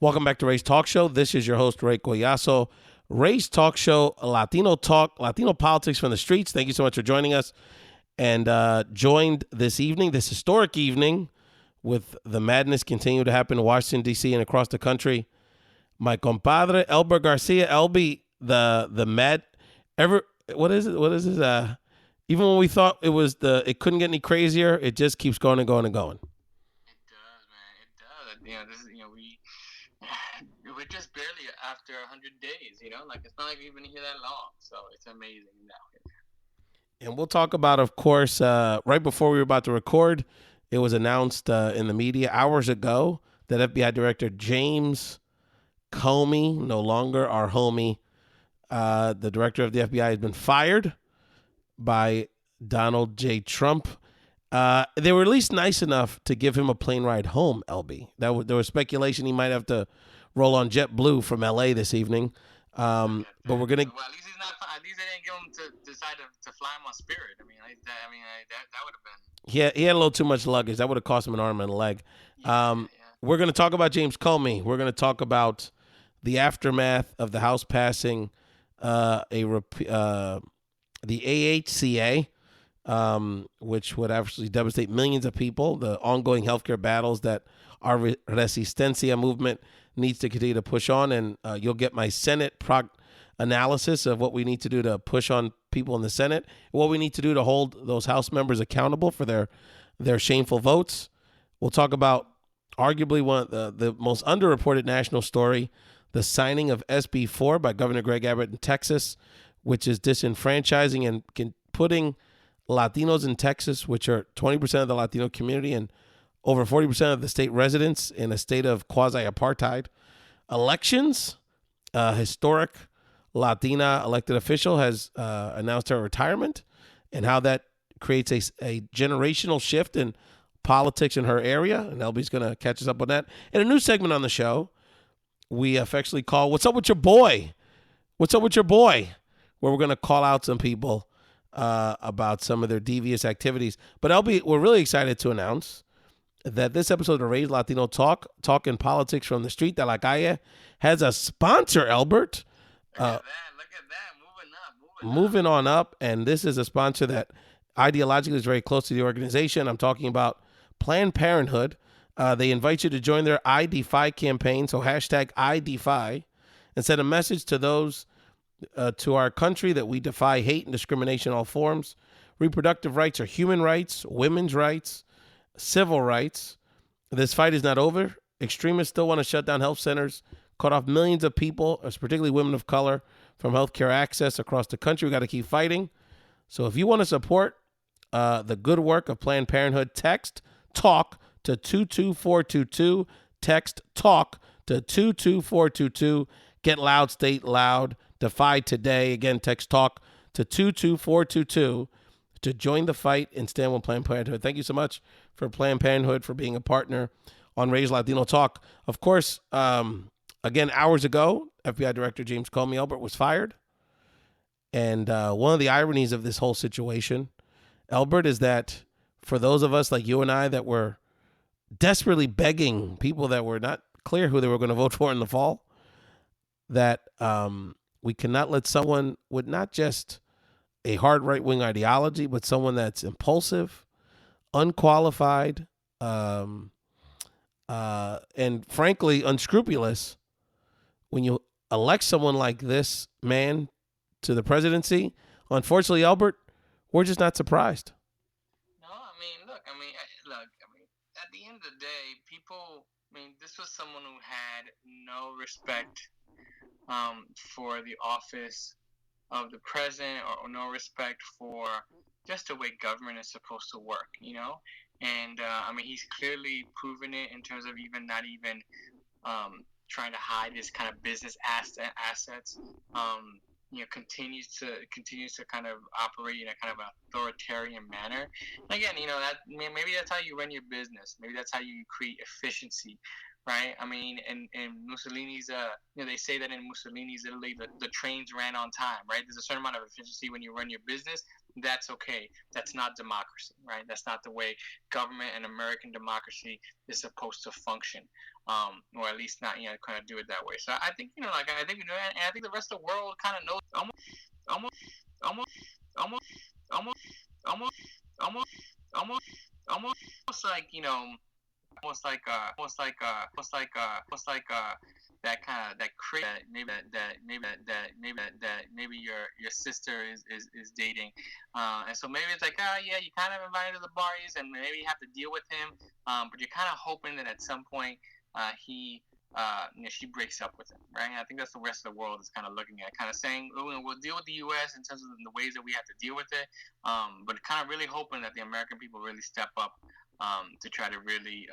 Welcome back to Ray's Talk Show. This is your host, Ray Collazo. Ray's Talk Show, Latino talk, Latino politics from the streets. Thank you so much for joining us. And joined this evening, this historic evening, with the madness continuing to happen in Washington, D.C. and across the country. My compadre, Elbert Garcia. Elby, the mad, what is it? What is this? Even when we thought it couldn't get any crazier, it just keeps going and going and going. It does, man. It does. We're just barely after 100 days. Like it's not like we've been here that long. So it's amazing now. And we'll talk about, of course, right before we were about to record, it was announced in the media hours ago that FBI Director James Comey, no longer our homie, the director of the FBI, has been fired by Donald J. Trump. They were at least nice enough to give him a plane ride home, LB. There was speculation he might have to roll on JetBlue from L.A. this evening. But we're going to... Well, at least he's not. At least they didn't give him to decide to fly him on Spirit. That would have been. He had a little too much luggage. That would have cost him an arm and a leg. Yeah. We're going to talk about James Comey. We're going to talk about the aftermath of the House passing the AHCA, which would actually devastate millions of people, the ongoing healthcare battles that our Resistencia movement needs to continue to push on. And you'll get my Senate analysis of what we need to do to push on people in the Senate, what we need to do to hold those House members accountable for their shameful votes. We'll talk about arguably one of the most underreported national story, the signing of SB 4 by Governor Greg Abbot in Texas, which is disenfranchising and putting Latinos in Texas, which are 20% of the Latino community and over 40% of the state residents, in a state of quasi-apartheid. Elections, historic Latina elected official has announced her retirement, and how that creates a generational shift in politics in her area. And LB's going to catch us up on that. And a new segment on the show we affectionately call What's Up With Your Boy? What's Up With Your Boy? Where we're going to call out some people about some of their devious activities. But LB, we're really excited to announce that this episode of Raised Latino Talking Politics from the Street de la Calle, has a sponsor, Elbert. Look at that. Moving on up. And this is a sponsor that ideologically is very close to the organization. I'm talking about Planned Parenthood. They invite you to join their I Defy campaign. So hashtag I Defy, and send a message to those to our country that we defy hate and discrimination in all forms. Reproductive rights are human rights, women's rights, civil rights. This fight is not over. Extremists still want to shut down health centers, cut off millions of people, particularly women of color, from healthcare access across the country. We got to keep fighting. So if you want to support the good work of Planned Parenthood, text TALK to 22422. Text TALK to 22422. Get loud, state loud. Defy today. Again, text TALK to 22422 to join the fight and stand with Planned Parenthood. Thank you so much for Planned Parenthood for being a partner on Raised Latino Talk. Of course, again, hours ago, FBI Director James Comey Elbert was fired. And one of the ironies of this whole situation, Elbert, is that for those of us like you and I that were desperately begging people that were not clear who they were going to vote for in the fall, that we cannot let someone with not just a hard right-wing ideology, but someone that's impulsive, unqualified, and frankly unscrupulous. When you elect someone like this man to the presidency, unfortunately, Elbert, we're just not surprised. No, look, at the end of the day, this was someone who had no respect for the office of the president, or no respect for just the way government is supposed to work, And he's clearly proven it in terms of not even trying to hide his kind of business assets. Continues to kind of operate in a kind of authoritarian manner. And again, that maybe that's how you run your business. Maybe that's how you create efficiency. right? I mean, in Mussolini's, they say that in Mussolini's Italy, the trains ran on time, right? There's a certain amount of efficiency when you run your business. That's okay. That's not democracy, right? That's not the way government and American democracy is supposed to function, or at least not, kind of do it that way. So I think, I think, and I think the rest of the world kind of knows almost, almost, almost, almost, almost, almost, almost, almost like, that kind of that crazy that maybe your sister is dating, and so maybe it's like, yeah, you kind of invited to the parties and maybe you have to deal with him, but you're kind of hoping that at some point she breaks up with him, right? I think that's the rest of the world is kind of looking at, kind of saying, we'll deal with the U.S. in terms of the ways that we have to deal with it, but kind of really hoping that the American people really step up, to try to really,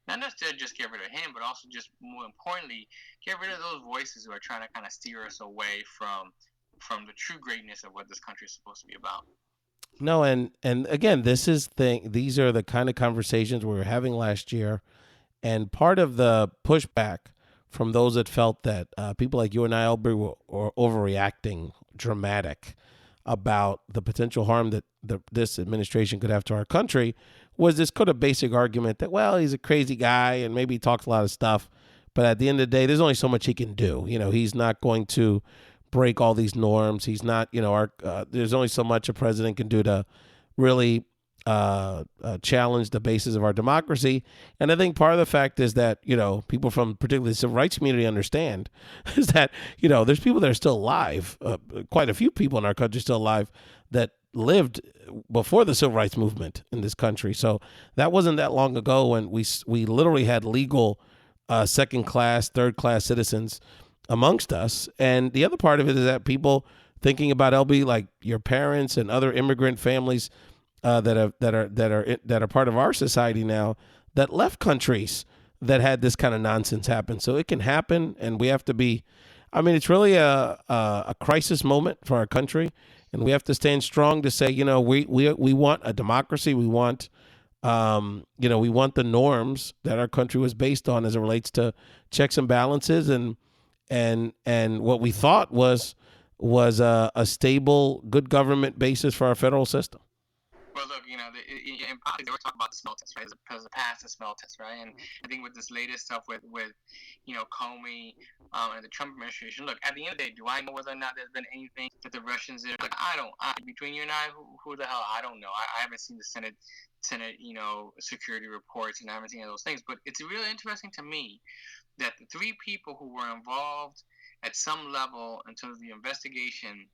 not necessarily just get rid of him, but also just more importantly, get rid of those voices who are trying to kind of steer us away from the true greatness of what this country is supposed to be about. No, and again, these are the kind of conversations we were having last year, and part of the pushback from those that felt that people like you and I, Elbert, were overreacting, dramatic about the potential harm that this administration could have to our country, was this kind of basic argument that, well, he's a crazy guy and maybe he talks a lot of stuff, but at the end of the day, there's only so much he can do. He's not going to break all these norms. He's not, there's only so much a president can do to really challenge the basis of our democracy. And I think part of the fact is that, people from particularly the civil rights community understand is that, there's people that are still alive, quite a few people in our country still alive that lived before the civil rights movement in this country. So that wasn't that long ago when we literally had legal second class, third class citizens amongst us. And the other part of it is that people thinking about LB, like your parents and other immigrant families that are part of our society now, that left countries that had this kind of nonsense happen. So it can happen, and we have to be. I mean, it's really a crisis moment for our country, and we have to stand strong to say, we want a democracy. We want, we want the norms that our country was based on as it relates to checks and balances, and what we thought was a stable, good government basis for our federal system. Well, look, in politics, they were talking about the smell test, right? As a pass the smell test, right? And I think with this latest stuff with Comey, and the Trump administration, look, at the end of the day, do I know whether or not there's been anything that the Russians did? Like, between you and I, who the hell, I don't know. I haven't seen the Senate, security reports, and I haven't seen any of those things. But it's really interesting to me that the three people who were involved at some level in terms of the investigation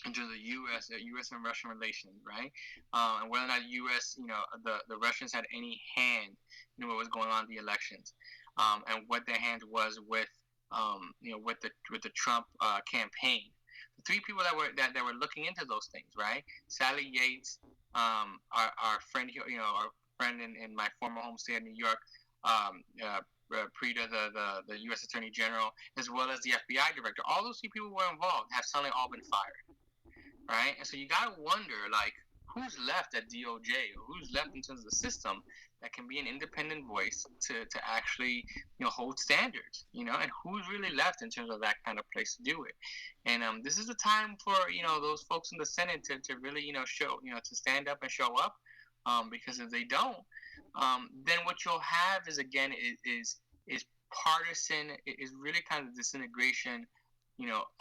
into the U.S. and Russian relations, right? And whether or not U.S. the Russians had any hand in what was going on in the elections, and what their hand was with with the Trump campaign. The three people that were looking into those things, right? Sally Yates, our friend here, our friend in my former home state of New York, Prida, the U.S. Attorney General, as well as the FBI director. All those three people who were involved have suddenly all been fired. Right? And so you got to wonder, like, who's left at DOJ, or who's left in terms of the system that can be an independent voice to actually, hold standards, and who's really left in terms of that kind of place to do it. And this is the time for, those folks in the Senate to really, show, to stand up and show up, because if they don't, then what you'll have is, again, is partisan, is really kind of disintegration,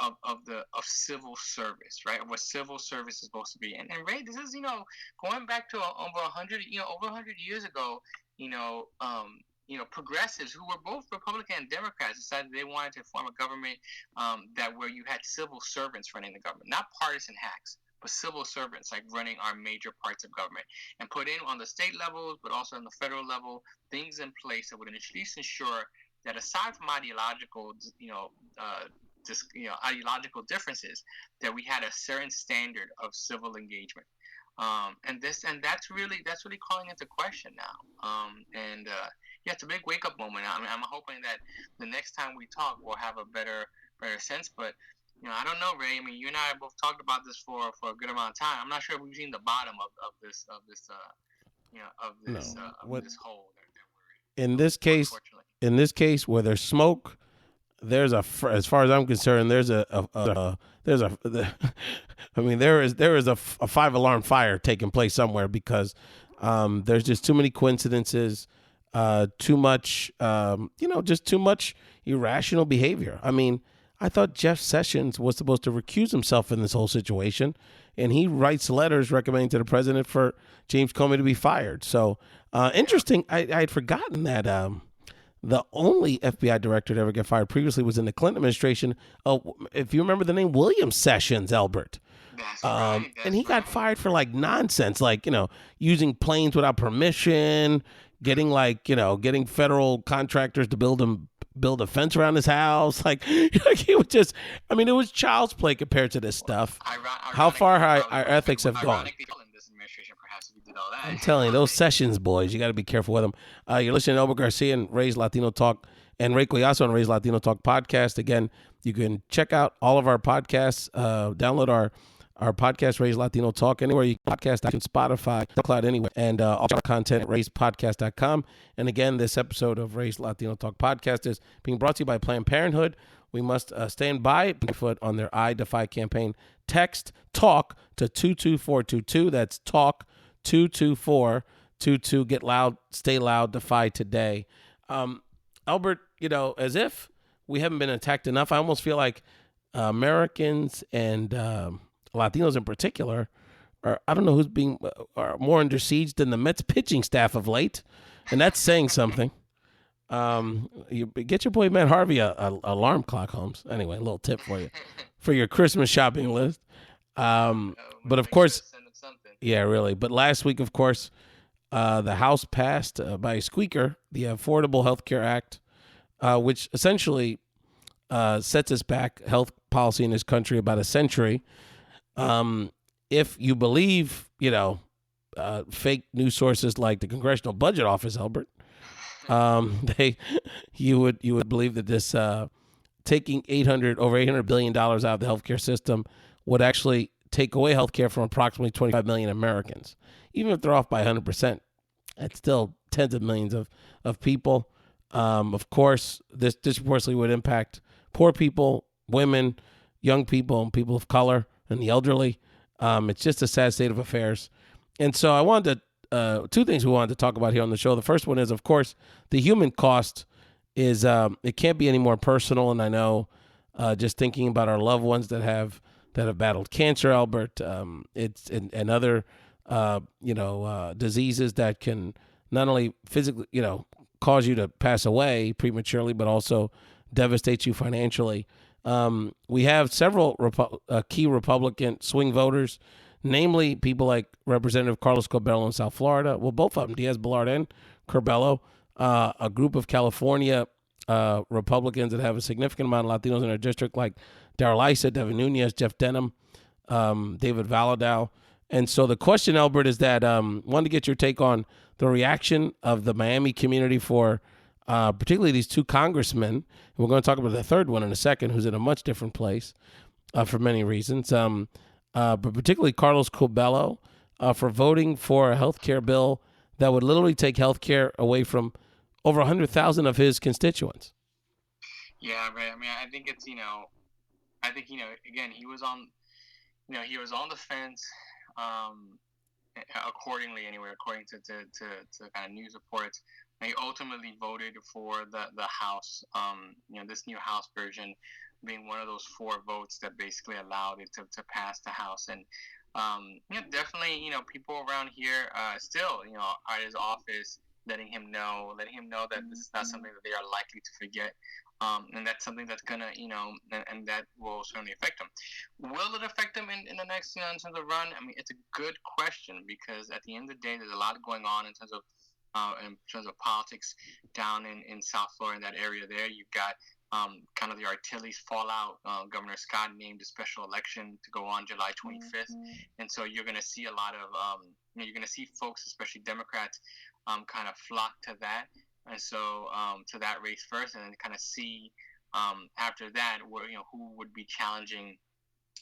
of civil service, right? Of what civil service is supposed to be. And Ray, this is, going back to over 100 years ago, progressives who were both Republican and Democrats decided they wanted to form a government, where you had civil servants running the government, not partisan hacks, but civil servants, like running our major parts of government, and put in on the state levels, but also on the federal level, things in place that would at least ensure that, aside from ideological, ideological differences, that we had a certain standard of civil engagement, and that's really calling into question now. It's a big wake up moment. I mean, I'm hoping that the next time we talk, we'll have a better sense. But I don't know, Ray. I mean, you and I both talked about this for a good amount of time. I'm not sure if we've seen the bottom of this hole. In this case, in this case, where there's smoke, there's as far as I'm concerned, there's a I mean, there is a 5-alarm fire taking place somewhere, because there's just too many coincidences, too much, just too much irrational behavior. I mean, I thought Jeff Sessions was supposed to recuse himself in this whole situation, and he writes letters recommending to the president for James Comey to be fired. So interesting. I had forgotten that the only FBI director to ever get fired previously was in the Clinton administration. Oh, if you remember the name, William Sessions, Elbert. That's right. And he got fired for like nonsense, like, using planes without permission, getting federal contractors to build a fence around his house. Like he was just, I mean, it was child's play compared to this stuff. How far our ethics have gone. I'm telling you, those Sessions boys, you got to be careful with them. You're listening to Elbert Garcia and Ray's Latino Talk, and Ray Collazo and Ray's Latino Talk podcast. Again, you can check out all of our podcasts, download our podcast, Ray's Latino Talk, anywhere you can podcast, Spotify, SoundCloud, anywhere, and all our content at rayspodcast.com. And again, this episode of Ray's Latino Talk podcast is being brought to you by Planned Parenthood. We must stand by foot on their I Defy campaign. Text TALK to 22422. That's TALK 22422. Get loud, stay loud, defy today. Elbert, as if we haven't been attacked enough, I almost feel like Americans and Latinos in particular I don't know who's are more under siege than the Mets pitching staff of late, and that's saying something. You get your boy Matt Harvey a alarm clock, Holmes. Anyway, a little tip for you for your Christmas shopping list. But of course, yeah, really. But last week, of course, the House passed by a squeaker the Affordable Health Care Act, which essentially sets us back health policy in this country about a century. If you believe, fake news sources like the Congressional Budget Office, Elbert, you would believe that this taking over $800 billion out of the healthcare system would actually take away healthcare from approximately 25 million Americans. Even if they're off by 100%, that's still tens of millions of people. Of course, this disproportionately would impact poor people, women, young people, and people of color, and the elderly. It's just a sad state of affairs. And so I wanted to, two things we wanted to talk about here on the show. The first one is, of course, the human cost is, it can't be any more personal. And I know, just thinking about our loved ones that have battled cancer, Albert, it's and other, diseases that can not only physically, cause you to pass away prematurely, but also devastate you financially. We have several key Republican swing voters, namely people like Representative Carlos Curbelo in South Florida. Well, both of them, Diaz-Balart and Curbelo, a group of California Republicans that have a significant amount of Latinos in their district, like Darrell Issa, Devin Nunes, Jeff Denham, David Valadao. And so the question, Albert, is that wanted to get your take on the reaction of the Miami community for particularly these two congressmen. And we're going to talk about the third one in a second, who's in a much different place for many reasons. But particularly Carlos Curbelo for voting for a health care bill that would literally take health care away from over 100,000 of his constituents. Yeah, right. I mean, I think it's, again, he was on the fence, accordingly anyway, according to kind of news reports. And he ultimately voted for the House, this new House version being one of those 4 votes that basically allowed it to pass the House. And, definitely, people around here still, are at his office letting him know that this is not something that they are likely to forget. And that's something that's going to, and that will certainly affect him. Will it affect him in the next, in terms of run? I mean, it's a good question, because at the end of the day, there's a lot going on in terms of politics down in South Florida, in that area there. You've got kind of the Artilles fallout. Governor Scott named a special election to go on July 25th. And so you're going to see a lot of, you're going to see folks, especially Democrats, kind of flock to that. And so to that race first, and then kind of see after that where, who would be challenging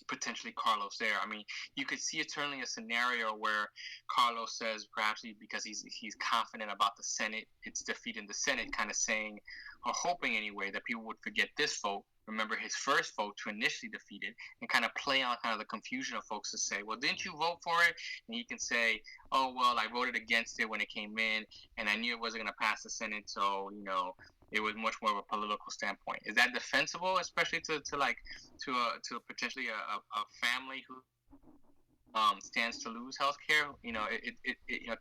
potentially Carlos there. I mean, you could see it certainly a scenario where Carlos says, perhaps because he's confident about the Senate, its defeat in the Senate, kind of saying, or hoping anyway, that people would forget this vote, remember his first vote to initially defeat it, and kind of play on kind of the confusion of folks to say, well, didn't you vote for it? And he can say, oh, well, I voted against it when it came in, and I knew it wasn't going to pass the Senate, so, it was much more of a political standpoint. Is that defensible, especially to potentially a family who stands to lose health care?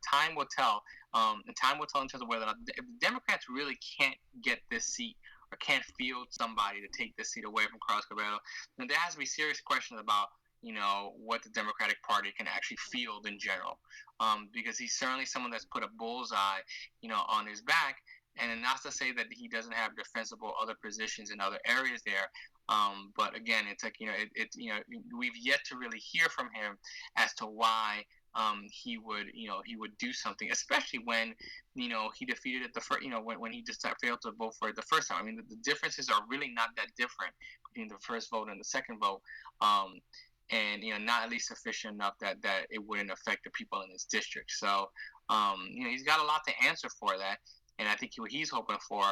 Time will tell. And time will tell in terms of whether or not, if the Democrats really can't get this seat or can't field somebody to take this seat away from Carlos Curbelo, then there has to be serious questions about what the Democratic Party can actually field in general, because he's certainly someone that's put a bullseye on his back. And not to say that he doesn't have defensible other positions in other areas there, but again, it's like we've yet to really hear from him as to why he would do something, especially when he defeated it the first, when he just failed to vote for it the first time. I mean, the differences are really not that different between the first vote and the second vote, and not at least sufficient enough that it wouldn't affect the people in his district. So he's got a lot to answer for that. And I think what he's hoping for,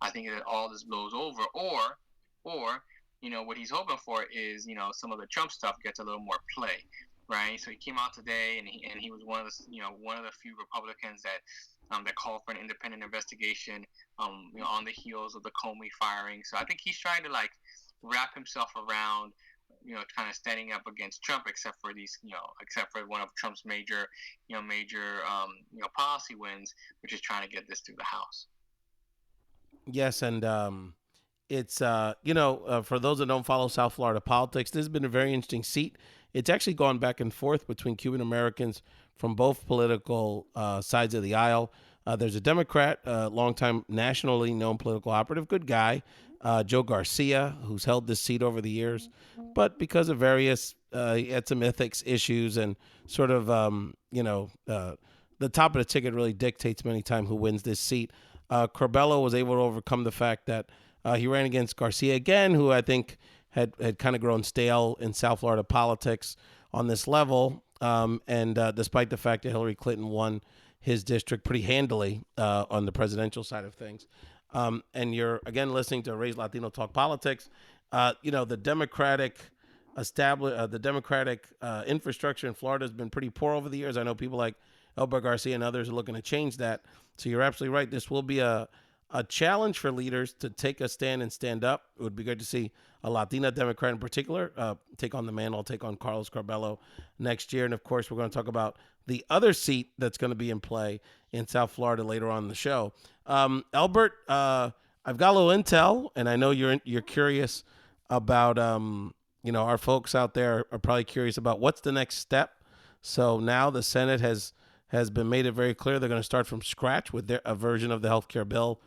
I think that all this blows over, or what he's hoping for is, some of the Trump stuff gets a little more play, right? So he came out today, and he was one of the few Republicans that called for an independent investigation, on the heels of the Comey firing. So I think he's trying to wrap himself around, kind of standing up against Trump, except for one of Trump's major policy wins, which is trying to get this through the House. Yes, and it's for those that don't follow South Florida politics, this has been a very interesting seat. It's actually gone back and forth between Cuban Americans from both political sides of the aisle. There's a Democrat, longtime nationally known political operative, good guy, Joe Garcia, who's held this seat over the years, but because of various, he had some ethics issues and sort of, the top of the ticket really dictates many times who wins this seat. Curbelo was able to overcome the fact that he ran against Garcia again, who I think had kind of grown stale in South Florida politics on this level. And despite the fact that Hillary Clinton won his district pretty handily on the presidential side of things. And you're, again, listening to Ray's Latino Talk Politics. The Democratic infrastructure in Florida has been pretty poor over the years. I know people like Elbert Garcia and others are looking to change that. So you're absolutely right. This will be a challenge for leaders to take a stand and stand up. It would be good to see a Latina Democrat in particular take on the mantle, take on Carlos Curbelo next year. And, of course, we're going to talk about the other seat that's going to be in play in South Florida later on in the show. Elbert, I've got a little intel, and I know you're curious about, our folks out there are probably curious about what's the next step. So now the Senate has been made it very clear they're going to start from scratch with a version of the healthcare bill.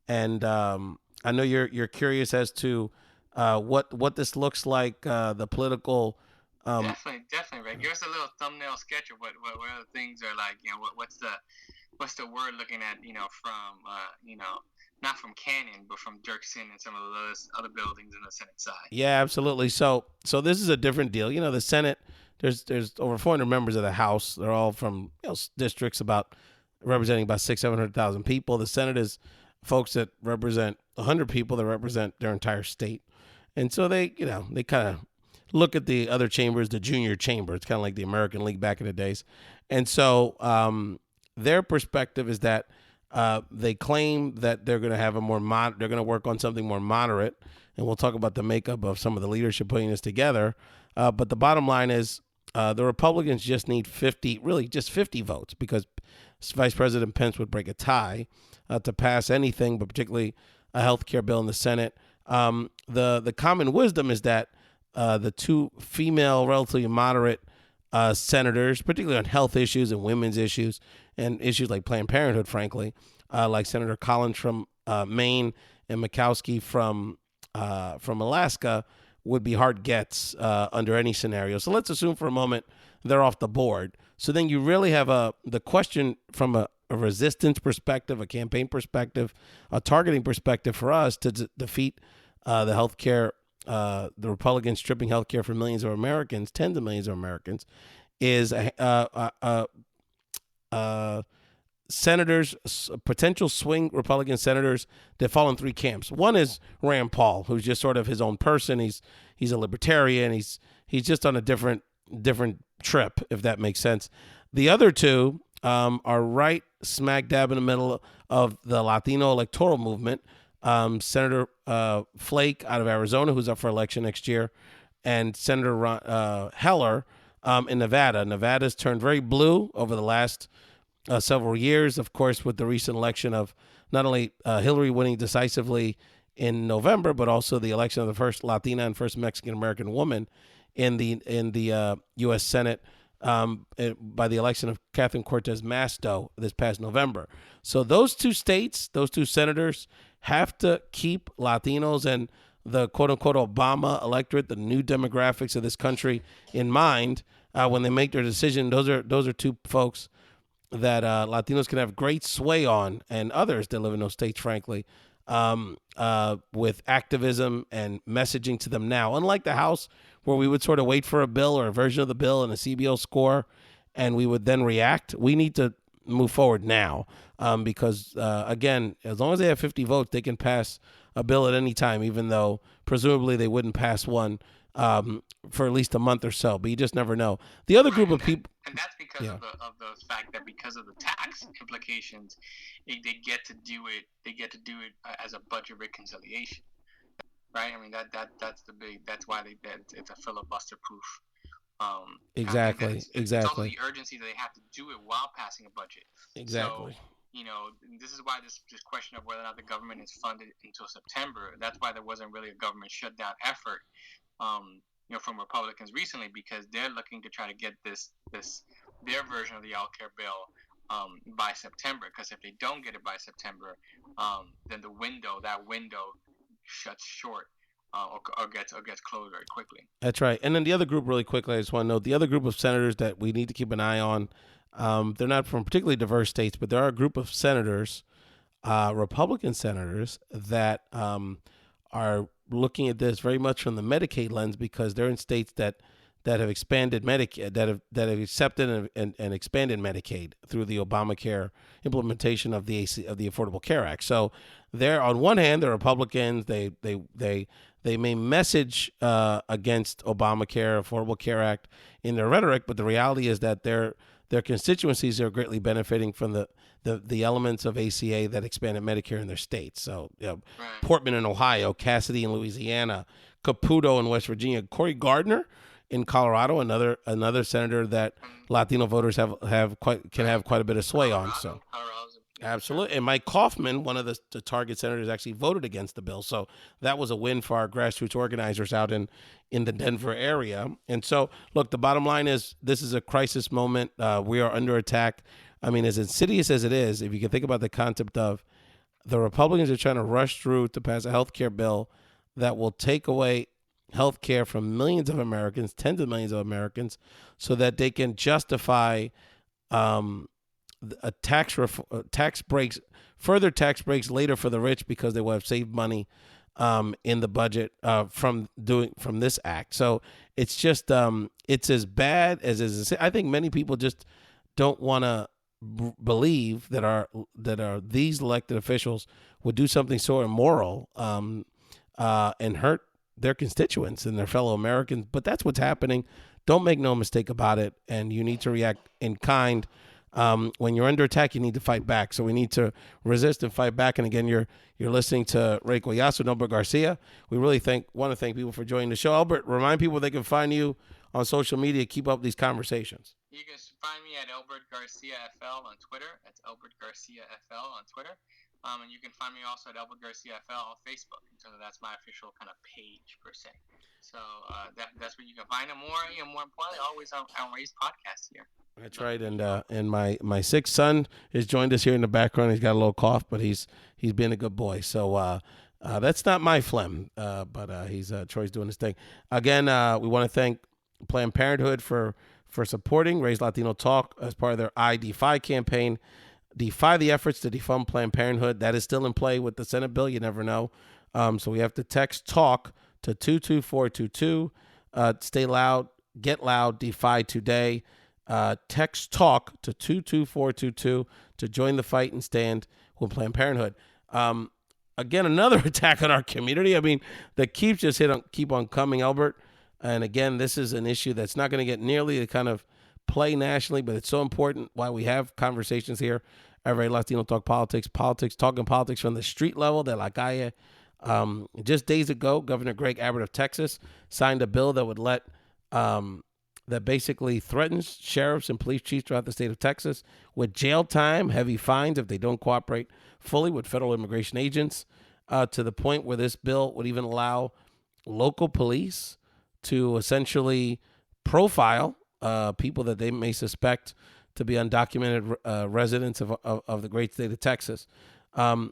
And I know you're curious as to what this looks like, the political. Definitely, Ray. Give us a little thumbnail sketch of what the things are like. What's the word looking at? From not from Cannon, but from Dirksen and some of those other buildings in the Senate side. Yeah, absolutely. So this is a different deal. The Senate. There's over 400 members of the House. They're all from districts representing about 700,000 people. The Senate is folks that represent 100 people that represent their entire state, and so they kind of look at the other chambers, the junior chamber. It's kind of like the American League back in the days, and so their perspective is that they claim that they're going to have they're going to work on something more moderate, and we'll talk about the makeup of some of the leadership putting this together. But the bottom line is. The Republicans just need 50 votes because Vice President Pence would break a tie to pass anything, but particularly a health care bill in the Senate. The common wisdom is that the two female, relatively moderate senators, particularly on health issues and women's issues and issues like Planned Parenthood, frankly, like Senator Collins from Maine and Murkowski from Alaska, would be hard gets under any scenario. So let's assume for a moment they're off the board. So then you really have the question from a resistance perspective, a campaign perspective, a targeting perspective for us to defeat the healthcare the Republicans stripping health care from millions of Americans, tens of millions of Americans, is senators, potential swing Republican senators that fall in three camps. One is Rand Paul, who's just sort of his own person. He's a libertarian. He's just on a different trip, if that makes sense. The other two are right smack dab in the middle of the Latino electoral movement. Senator Flake out of Arizona, who's up for election next year, and Senator Heller in Nevada. Nevada's turned very blue over the last several years, of course, with the recent election of not only Hillary winning decisively in November, but also the election of the first Latina and first Mexican American woman in the U.S. Senate by the election of Catherine Cortez Masto this past November. So those two states, those two senators, have to keep Latinos and the quote-unquote Obama electorate, the new demographics of this country, in mind when they make their decision. Those are two folks that Latinos can have great sway on, and others that live in those states, frankly, with activism and messaging to them now. Unlike the House, where we would sort of wait for a bill or a version of the bill and a CBO score, and we would then react, we need to move forward now because, again, as long as they have 50 votes, they can pass a bill at any time, even though presumably they wouldn't pass one for at least a month or so, but you just never know. The other group of people, and that's because of the fact that because of the tax implications, they get to do it. They get to do it as a budget reconciliation, right? I mean that's the big. That's why it's a filibuster proof. Exactly. It's also the urgency that they have to do it while passing a budget. Exactly. So, this is why this question of whether or not the government is funded until September. That's why there wasn't really a government shutdown effort. From Republicans recently, because they're looking to try to get their version of the healthcare bill by September. Because if they don't get it by September, then that window shuts short or gets closed very quickly. That's right. And then the other group, really quickly, I just want to note the other group of senators that we need to keep an eye on. They're not from particularly diverse states, but there are a group of senators, Republican senators, that are looking at this very much from the Medicaid lens because they're in states that have expanded Medicaid, that have accepted and expanded Medicaid through the Obamacare implementation of the Affordable Care Act. So they're, on one hand, they're Republicans. They may message against Obamacare, Affordable Care Act in their rhetoric, but the reality is that their constituencies are greatly benefiting from the elements of ACA that expanded Medicare in their states. So right. Portman in Ohio, Cassidy in Louisiana, Caputo in West Virginia, Cory Gardner in Colorado, another senator that Latino voters can have quite a bit of sway on. So absolutely. And Mike Kaufman, one of the target senators, actually voted against the bill. So that was a win for our grassroots organizers out in the Denver area. And so, look, the bottom line is this is a crisis moment. We are under attack. I mean, as insidious as it is, if you can think about the concept of the Republicans are trying to rush through to pass a health care bill that will take away health care from millions of Americans, tens of millions of Americans, so that they can justify a tax breaks, further tax breaks later for the rich because they will have saved money in the budget from this act. So it's just it's as bad as I think many people just don't want to believe that these elected officials would do something so immoral and hurt their constituents and their fellow Americans. But that's what's happening. Don't make no mistake about it. And you need to react in kind. When you're under attack, you need to fight back. So we need to resist and fight back. And again, you're listening to Ray Collazo and Elbert Garcia. We really want to thank people for joining the show. Elbert, remind people they can find you on social media. Keep up these conversations. You can find me at Elbert Garcia FL on Twitter. That's Elbert Garcia FL on Twitter. And you can find me also at Elbert Garcia FL on Facebook. So that's my official kind of page per se. So that's where you can find it. More importantly, always on Ray's podcast here. That's right. And my sixth son has joined us here in the background. He's got a little cough, but he's been a good boy. So that's not my phlegm, but he's Troy's doing his thing. Again, we want to thank Planned Parenthood for supporting Raise Latino Talk as part of their Defy campaign. Defy the efforts to defund Planned Parenthood. That is still in play with the Senate bill. You never know. So we have to text TALK to 22422. Stay loud, get loud, Defy today. Text talk to 22422 to join the fight and stand with Planned Parenthood. Again, another attack on our community. I mean, the keeps just keep on coming, Elbert. And again, this is an issue that's not going to get nearly the kind of play nationally, but it's so important why we have conversations here at Ray Latino Talk Politics, talking politics from the street level, de la calle. Just days ago, Governor Greg Abbot of Texas signed a bill that would that basically threatens sheriffs and police chiefs throughout the state of Texas with jail time, heavy fines if they don't cooperate fully with federal immigration agents, to the point where this bill would even allow local police to essentially profile people that they may suspect to be undocumented residents of the great state of Texas. The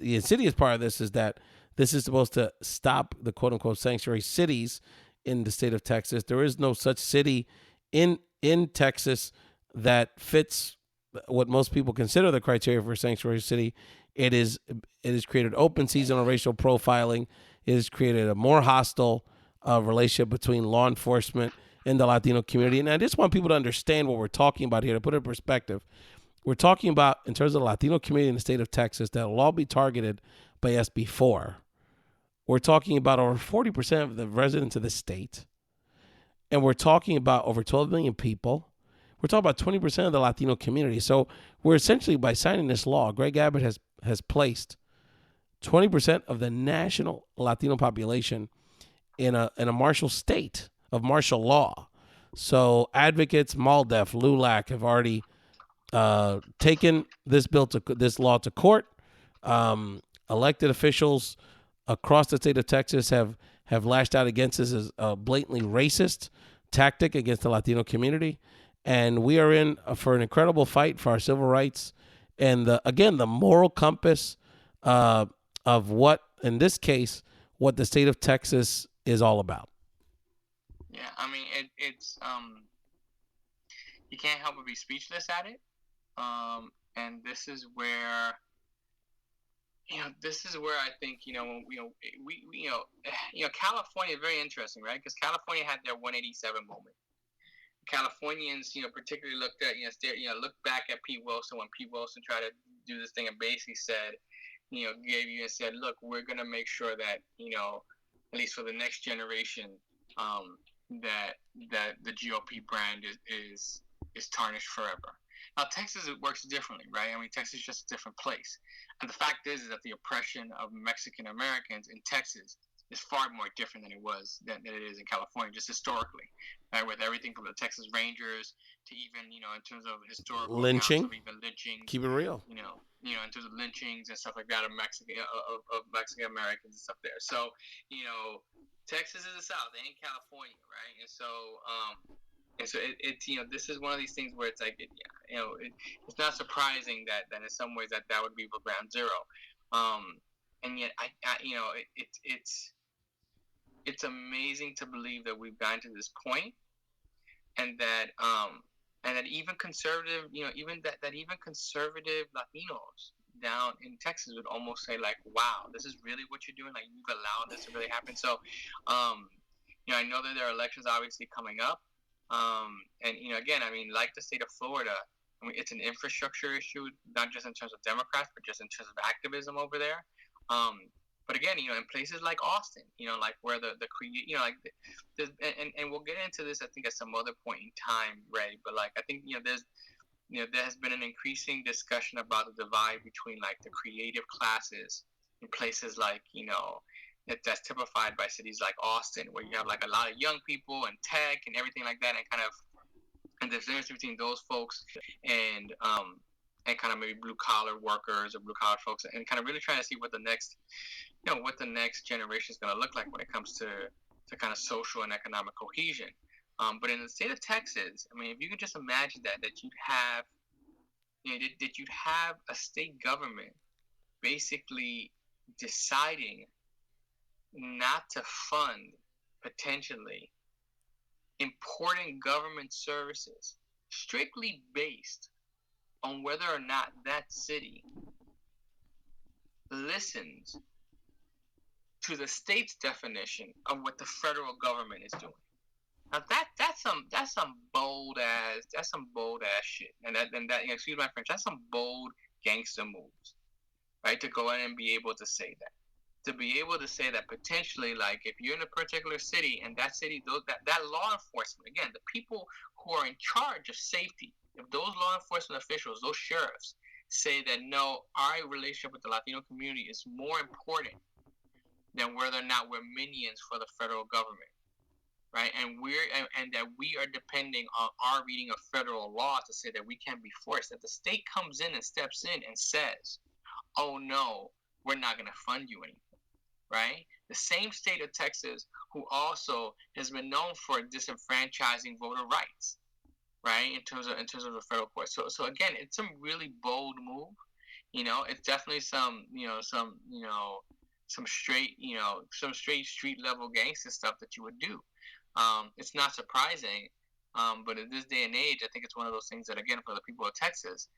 insidious part of this is that this is supposed to stop the quote-unquote sanctuary cities in the state of Texas. There is no such city in Texas that fits what most people consider the criteria for a sanctuary city. It has created open season on racial profiling. It has created a more hostile relationship between law enforcement and the Latino community. And I just want people to understand what we're talking about here, to put it in perspective. We're talking about, in terms of the Latino community in the state of Texas, that will all be targeted by SB 4. We're talking about over 40% of the residents of the state. And we're talking about over 12 million people. We're talking about 20% of the Latino community. So we're essentially, by signing this law, Greg Abbott has placed 20% of the national Latino population in a martial state of martial law. So advocates, MALDEF, LULAC have already taken this law to court. Elected officials across the state of Texas have lashed out against this as a blatantly racist tactic against the Latino community. And we are in for an incredible fight for our civil rights and the moral compass of what, in this case, what the state of Texas is all about. Yeah, I mean, it's you can't help but be speechless at it. And this is where I think, California is very interesting, right? Because California had their 187 moment. Californians, particularly looked back at Pete Wilson when Pete Wilson tried to do this thing and basically said, look, we're going to make sure that, at least for the next generation, that the GOP brand is tarnished forever. Now, Texas, it works differently, right? I mean, Texas is just a different place. And the fact is that the oppression of Mexican Americans in Texas is far more different than it is in California, just historically, right? With everything from the Texas Rangers to even, in terms of historical lynching, of even lynchings. Keep it real. In terms of lynchings and stuff like that of Mexican Americans and stuff there. So, Texas is the South, it ain't California, right? And so, this is one of these things where it's like, it's not surprising that in some ways that would be ground zero. And yet, it's amazing to believe that we've gotten to this point, and that even conservative, even conservative Latinos down in Texas would almost say, like, wow, this is really what you're doing? Like, you've allowed this to really happen? So, I know that there are elections obviously coming up. And, again, I mean, like the state of Florida, I mean, it's an infrastructure issue, not just in terms of Democrats, but just in terms of activism over there. But again, in places like Austin, like where and we'll get into this, I think, at some other point in time, Ray. But like, I think, there has been an increasing discussion about the divide between like the creative classes in places like, that's typified by cities like Austin, where you have like a lot of young people and tech and everything like that, and there's a difference between those folks and kind of maybe blue collar workers or blue collar folks, and kind of really trying to see what the next generation is going to look like when it comes to kind of social and economic cohesion. But in the state of Texas, I mean, if you could just imagine that you'd have a state government basically deciding not to fund potentially important government services strictly based on whether or not that city listens to the state's definition of what the federal government is doing. Now that's some bold ass shit, and that excuse my French, that's some bold gangster moves, right? To go in and be able to say that. To be able to say that potentially, like, if you're in a particular city and that city, that law enforcement, again, the people who are in charge of safety, if those law enforcement officials, those sheriffs, say that no, our relationship with the Latino community is more important than whether or not we're minions for the federal government, right? And that we are depending on our reading of federal law to say that we can be forced. That the state comes in and steps in and says, "Oh no, we're not going to fund you anymore." Right? The same state of Texas who also has been known for disenfranchising voter rights, right? In terms of the federal court. So again, it's some really bold move. It's definitely some straight street level gangster stuff that you would do. It's not surprising, but in this day and age, I think it's one of those things that, again, for the people of Texas,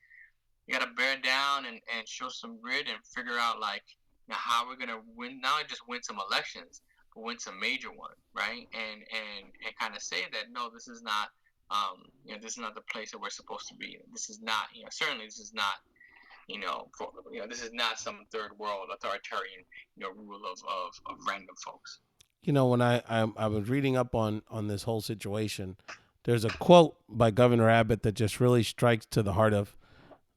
you got to bear down and show some grit and figure out, like, how we're gonna win, not just win some elections, but win some major ones, right? And kind of say that no, this is not, this is not the place that we're supposed to be. This is not, certainly this is not, this is not some third world authoritarian, rule of random folks. When I was reading up on this whole situation, there's a quote by Governor Abbott that just really strikes to the heart of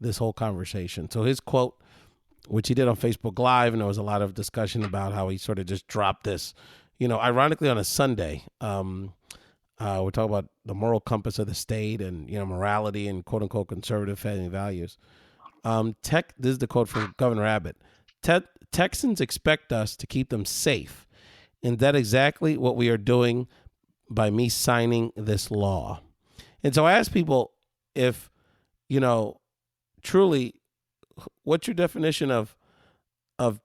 this whole conversation. So his quote, which he did on Facebook Live, and there was a lot of discussion about how he sort of just dropped this, ironically on a Sunday. We're talking about the moral compass of the state and, morality and quote unquote conservative family values. This is the quote from Governor Abbott. Texans expect us to keep them safe. And that's exactly what we are doing by me signing this law. And so I ask people if, truly, what's your definition of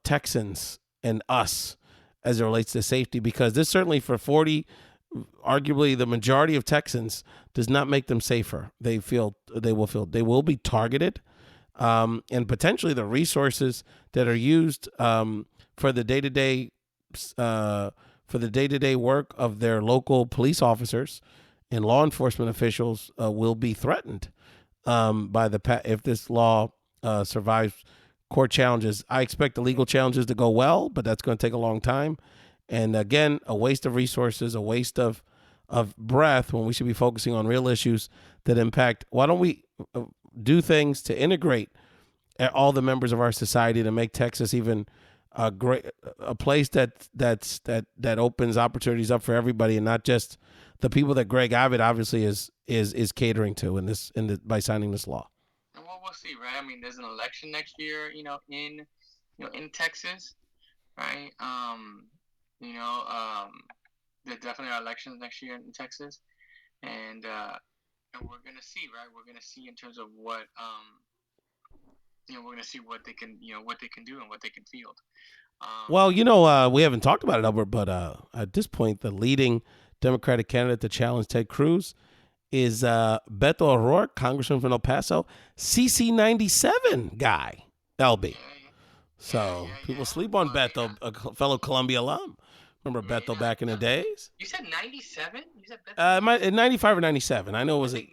Texans and us as it relates to safety? Because this certainly for 40, arguably the majority of Texans, does not make them safer. They will be targeted, and potentially the resources that are used for the day-to-day work of their local police officers and law enforcement officials will be threatened if this law survives court challenges. I expect the legal challenges to go well, but that's going to take a long time. And again, a waste of resources, a waste of breath when we should be focusing on real issues that impact. Why don't we do things to integrate all the members of our society to make Texas even a place that opens opportunities up for everybody and not just the people that Greg Abbott obviously is catering to by signing this law. And we'll see, right? I mean, there's an election next year, in Texas, right? There definitely are elections next year in Texas, and we're gonna see, right? We're gonna see in terms of what, we're gonna see what they can, what they can do and what they can field. Well, we haven't talked about it, Elbert, but at this point, the leading Democratic candidate to challenge Ted Cruz is Beto O'Rourke, Congressman from El Paso, CC97 guy, LB. So people sleep on Beto, a fellow Columbia alum. Remember Beto back in the days? You said 97? You said Beto? 95 or 97. I know it was I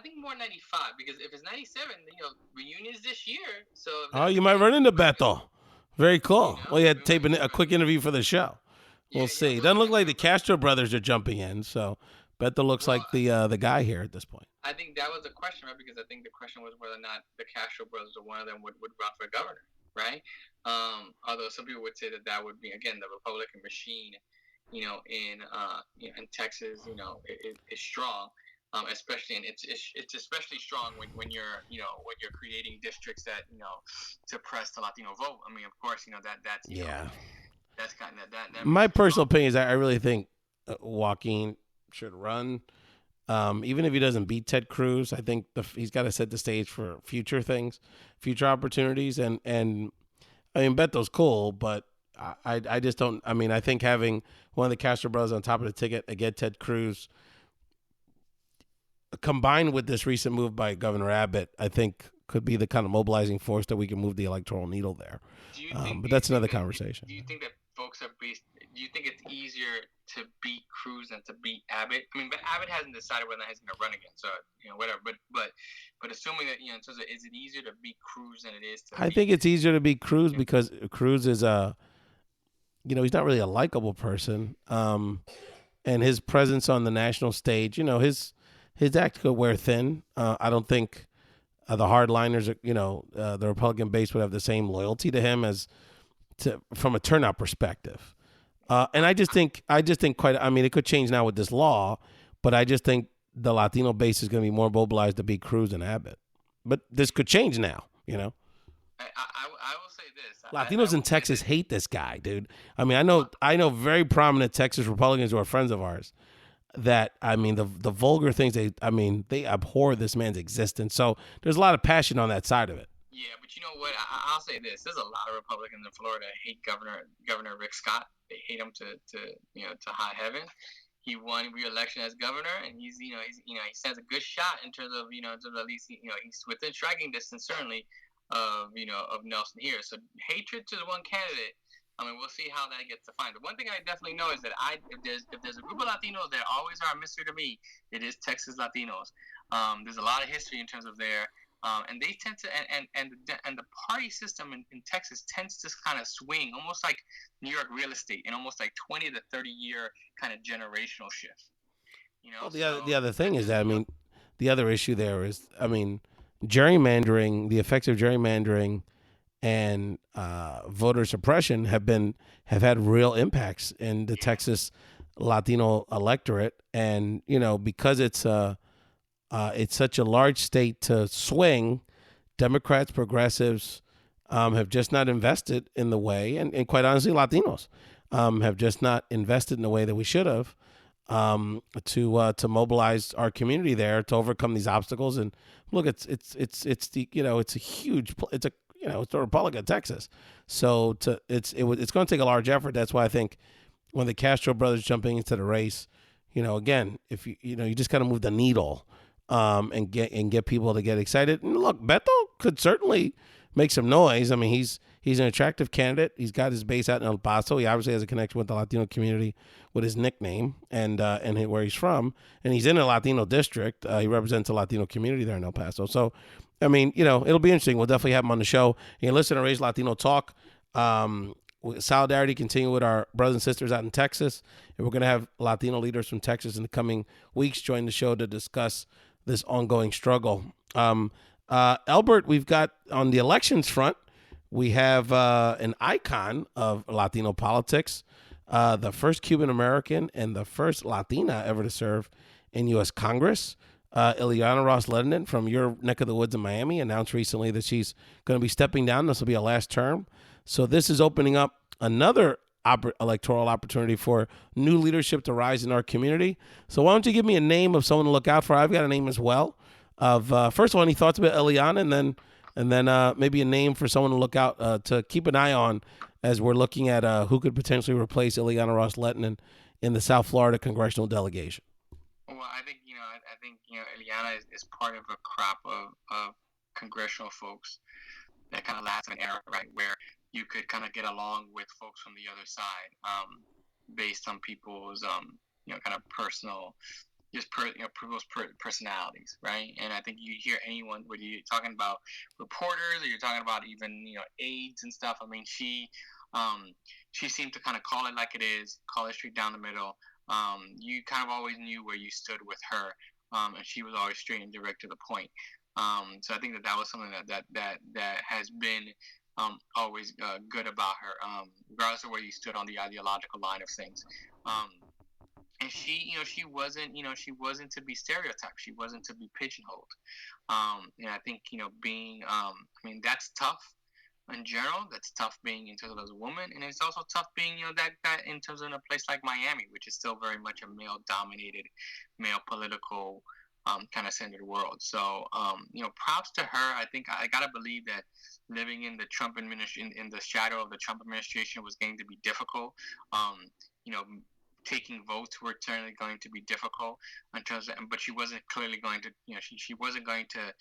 think more 95, because if it's 97, reunions this year. So you might run into Beto. Very cool. Well, you had to tape a quick interview for the show. We'll see. Doesn't look like the Castro brothers are jumping in, so Beto looks like the guy here at this point. I think that was the question, right? Because I think the question was whether or not the Castro brothers or one of them would run for governor, right? Although some people would say that would be, again, the Republican machine, in Texas, is strong. Especially, and it's especially strong when you're creating districts that suppress the Latino vote. I mean, of course, that's that's kind of that. My personal opinion is I really think Joaquin should run, even if he doesn't beat Ted Cruz. I think he's got to set the stage for future things, future opportunities, and I mean Beto's cool, but I just don't. I mean, I think having one of the Castro brothers on top of the ticket against Ted Cruz, combined with this recent move by Governor Abbott, I think could be the kind of mobilizing force that we can move the electoral needle there. But that's another conversation. Do you think that folks do you think it's easier to beat Cruz than to beat Abbott? I mean, but Abbott hasn't decided whether he's going to run again, so whatever. But assuming that in terms of, is it easier to beat Cruz than it is to? I think it's easier to beat Cruz because Cruz is he's not really a likable person. And his presence on the national stage, his act could wear thin. I don't think the hardliners, the Republican base would have the same loyalty to him from a turnout perspective. And I just think it could change now with this law, but I just think the Latino base is going to be more mobilized to beat Cruz and Abbott. But this could change now, I will say this. Latinos in Texas hate this guy, dude. I mean, I know very prominent Texas Republicans who are friends of ours that, I mean, the vulgar things, they abhor this man's existence. So there's a lot of passion on that side of it. Yeah, but you know what? I'll say this. There's a lot of Republicans in Florida that hate Governor Rick Scott. They hate him to high heaven. He won re-election as governor, and he stands a good shot in terms of at least he's within striking distance certainly of Nelson here. So hatred to the one candidate. I mean, we'll see how that gets defined. But one thing I definitely know is that if there's a group of Latinos that always are a mystery to me, it is Texas Latinos. There's a lot of history in terms of their and they tend to and the party system in Texas tends to kind of swing almost like New York real estate in almost like 20 to 30 year kind of generational shift. Well, the other thing is that the other issue there is gerrymandering, the effects of gerrymandering and voter suppression have had real impacts in the Texas Latino electorate, and because it's such a large state to swing, Democrats, progressives have just not invested in the way, and quite honestly, Latinos have just not invested in the way that we should have to mobilize our community there to overcome these obstacles. And look, it's the it's the Republic of Texas, so it's going to take a large effort. That's why I think when the Castro brothers jumping into the race, again, if you just kind of move the needle. And get people to get excited. And look, Beto could certainly make some noise. I mean, he's an attractive candidate. He's got his base out in El Paso. He obviously has a connection with the Latino community with his nickname and where he's from. And he's in a Latino district. He represents a Latino community there in El Paso. So, I mean, it'll be interesting. We'll definitely have him on the show. You can listen to Ray's Latino Talk. Solidarity continue with our brothers and sisters out in Texas. And we're going to have Latino leaders from Texas in the coming weeks join the show to discuss this ongoing struggle. Elbert, we've got on the elections front, we have an icon of Latino politics, the first Cuban American and the first Latina ever to serve in U.S. Congress. Ileana Ros-Lehtinen from your neck of the woods in Miami announced recently that she's going to be stepping down. This will be her last term. So this is opening up another electoral opportunity for new leadership to rise in our community. So why don't you give me a name of someone to look out for? I've got a name as well. Of first of all, any thoughts about Ileana, and then maybe a name for someone to look out to keep an eye on as we're looking at who could potentially replace Ileana Ros-Lehtinen in the South Florida congressional delegation. Well, I think Ileana is part of a crop of congressional folks that kind of last an era, right, where you could kind of get along with folks from the other side, based on people's kind of personal, people's personalities, right? And I think you hear anyone, whether you're talking about reporters or you're talking about even aides and stuff. I mean, she seemed to kind of call it like it is, call it straight down the middle. You kind of always knew where you stood with her, and she was always straight and direct to the point. So I think that was something that has been always good about her, regardless of where you stood on the ideological line of things. And she wasn't to be stereotyped. She wasn't to be pigeonholed. And I think that's tough in general. That's tough being in terms of as a woman, and it's also tough being that in terms of a place like Miami, which is still very much a male-dominated, male political kind of centered world. So props to her. I think I gotta believe that living in the Trump administration, in the shadow of the Trump administration, was going to be difficult. Taking votes were certainly going to be difficult in terms of, but she wasn't clearly going to, she wasn't going to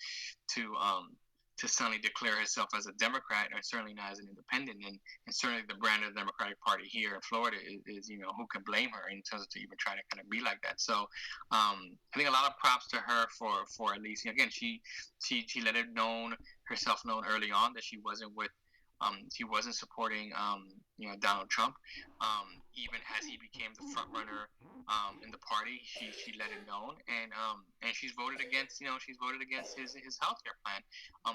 to suddenly declare herself as a Democrat, or certainly not as an independent. And certainly the brand of the Democratic Party here in Florida is who can blame her in terms of to even try to kind of be like that. So I think a lot of props to her for at least, again, she let it herself known early on that she wasn't supporting Donald Trump. Even as he became the front runner in the party, she let it known, and she's voted against his healthcare plan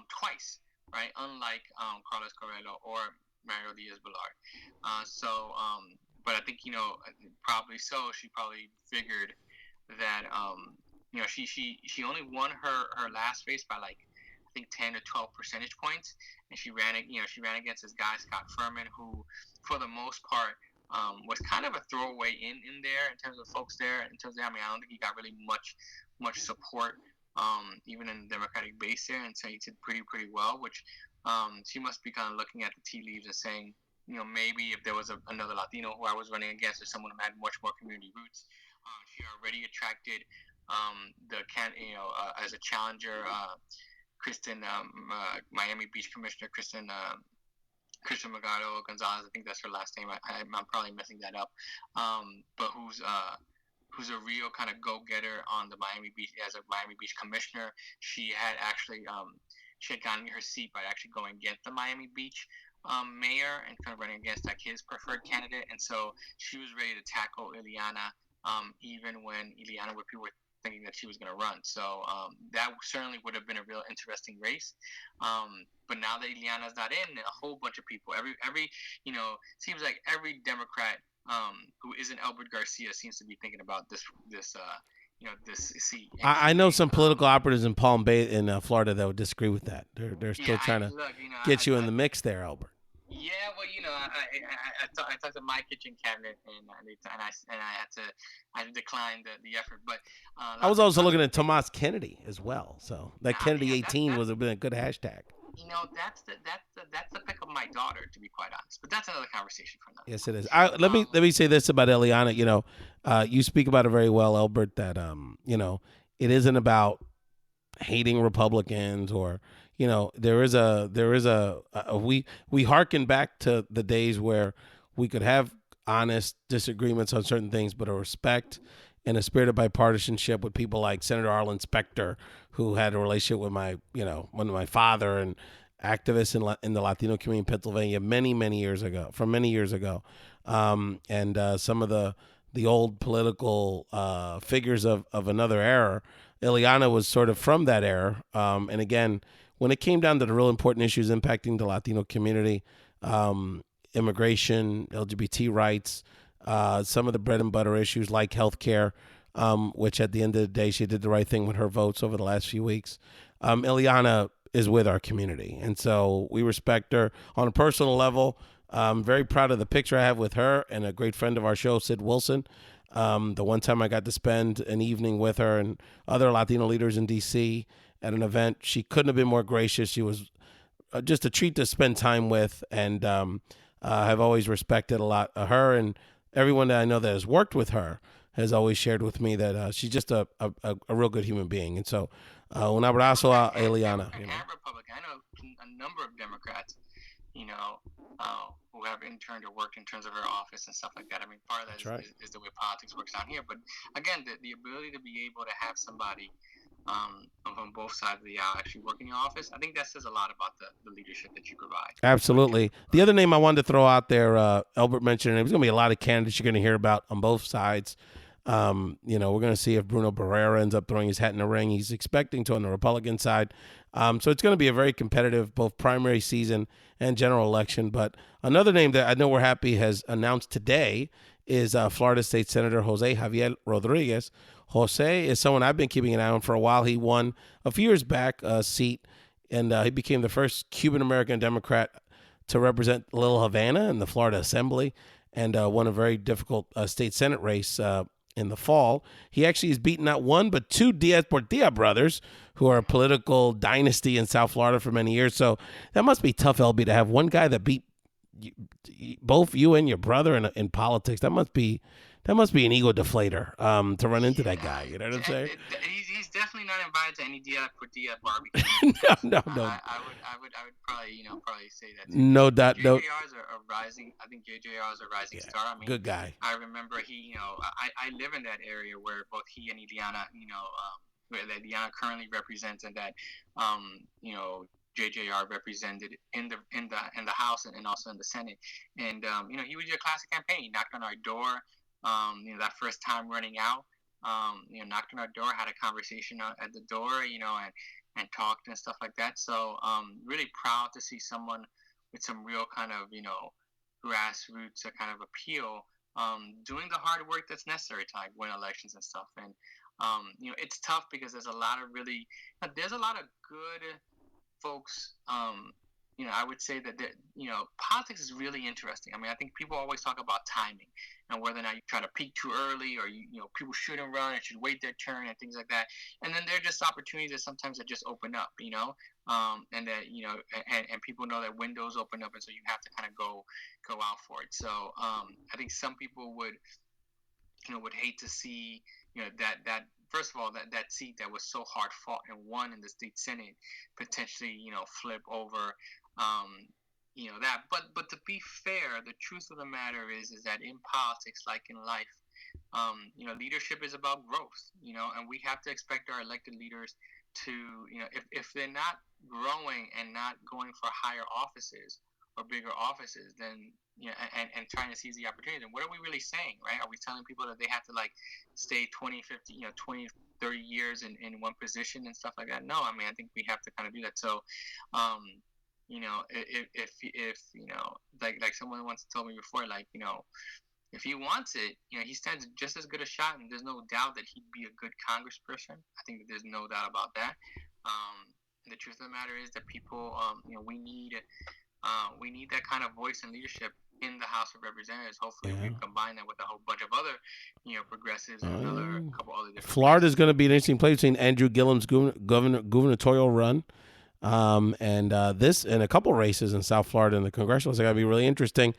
twice, right? Unlike Carlos Curbelo or Mario Diaz-Balart. But I think probably so. She probably figured that she only won her last race by like I think 10 or 12 percentage points, and she ran against this guy Scott Furman, who for the most part was kind of a throwaway in there in terms of folks there. In terms of, I don't think he got really much support even in the Democratic base there, and so he did pretty well. Which she must be kind of looking at the tea leaves and saying, maybe if there was another Latino who I was running against, or someone who had much more community roots, she already attracted as a challenger. Kristen, Miami Beach Commissioner Kristen Magado Gonzalez, I think that's her last name. I'm probably messing that up. But who's a real kind of go-getter on the Miami Beach as a Miami Beach Commissioner. She had actually she had gotten her seat by actually going against the Miami Beach mayor and kind of running against like his preferred candidate, and so she was ready to tackle Ileana even when Ileana people were thinking that she was going to run. So that certainly would have been a real interesting race. But now that Ileana's not in, a whole bunch of people, every seems like every Democrat who isn't Elbert Garcia seems to be thinking about this seat. I know some political operatives in Palm Bay in Florida that would disagree with that. They're still trying to get you in the mix there, Elbert. Yeah, well, I talked to my kitchen cabinet, and I had to decline the effort. But I was also looking at Tomas Kennedy as well. So that Kennedy 18 would have been a good hashtag. That's the pick of my daughter, to be quite honest. But that's another conversation for another. Yes, it is. Let me say this about Ileana. You speak about it very well, Elbert. That it isn't about hating Republicans or. There is a we hearken back to the days where we could have honest disagreements on certain things, but a respect and a spirit of bipartisanship with people like Senator Arlen Specter, who had a relationship with my father and activists in the Latino community in Pennsylvania many years ago, and some of the old political figures of another era. Ileana was sort of from that era, and again. When it came down to the real important issues impacting the Latino community, immigration, LGBT rights, some of the bread and butter issues like healthcare, which at the end of the day, she did the right thing with her votes over the last few weeks. Ileana is with our community. And so we respect her on a personal level. I'm very proud of the picture I have with her and a great friend of our show, Sid Wilson. The one time I got to spend an evening with her and other Latino leaders in D.C., at an event. She couldn't have been more gracious. She was just a treat to spend time with, and I've always respected a lot of her, and everyone that I know that has worked with her has always shared with me that she's just a real good human being. And so un abrazo a Ileana. And Republican. I know a number of Democrats, who have interned or worked in terms of her office and stuff like that. I mean, part of that is the way politics works down here. But again, the ability to be able to have somebody on both sides of the aisle actually work in your office, I think that says a lot about the leadership that you provide. Absolutely. The other name I wanted to throw out there, Elbert mentioned, there's going to be a lot of candidates you're going to hear about on both sides. We're going to see if Bruno Barrera ends up throwing his hat in the ring. He's expecting to on the Republican side. So it's going to be a very competitive both primary season and general election. But another name that I know we're happy has announced today is Florida State Senator Jose Javier Rodriguez. Jose is someone I've been keeping an eye on for a while. He won a few years back a seat, and he became the first Cuban-American Democrat to represent Little Havana in the Florida Assembly and won a very difficult state Senate race in the fall. He actually has beaten not one but two Diaz Portilla brothers, who are a political dynasty in South Florida for many years. So that must be tough, LB, to have one guy that beat both you and your brother in politics. That must be that must be an ego deflator to run into that guy. You know what I'm saying? He's definitely not invited to any Dia barbecue. No. I would probably probably say that. No doubt. JJR is a rising. I think JJR is a rising star. I mean, good guy. I remember he. I live in that area where both he and Ileana. Where that Ileana currently represents, and that JJR represented in the House and also in the Senate. And he would do a classic campaign. He knocked on our door. That first time running out, knocked on our door, had a conversation at the door, and talked and stuff like that. So really proud to see someone with some real kind of grassroots kind of appeal, doing the hard work that's necessary to like win elections and stuff. And it's tough because there's a lot of good folks. I would say that politics is really interesting. I mean, I think people always talk about timing and whether or not you try to peak too early, or people shouldn't run and should wait their turn and things like that. And then there are just opportunities that sometimes that just open up, and that and people know that windows open up, and so you have to kind of go out for it. So I think some people would hate to see that first of all, that seat that was so hard fought and won in the state senate potentially flip over. That, but to be fair, the truth of the matter is that in politics, like in life, leadership is about growth, and we have to expect our elected leaders to, if they're not growing and not going for higher offices or bigger offices, then and trying to seize the opportunity, then what are we really saying, right? Are we telling people that they have to like stay 20, 50, 20, 30 years in one position and stuff like that? No, I mean, I think we have to kind of do that. So, if like someone once told me before, like, if he wants it, he stands just as good a shot, and there's no doubt that he'd be a good congressperson. I think that there's no doubt about that. The truth of the matter is that people, we need that kind of voice and leadership in the House of Representatives. Hopefully, we combine that with a whole bunch of other, progressives and a couple other different. Florida is going to be an interesting place between Andrew Gillum's gubernatorial run. And this and a couple races in South Florida in the congressional is going to be really interesting.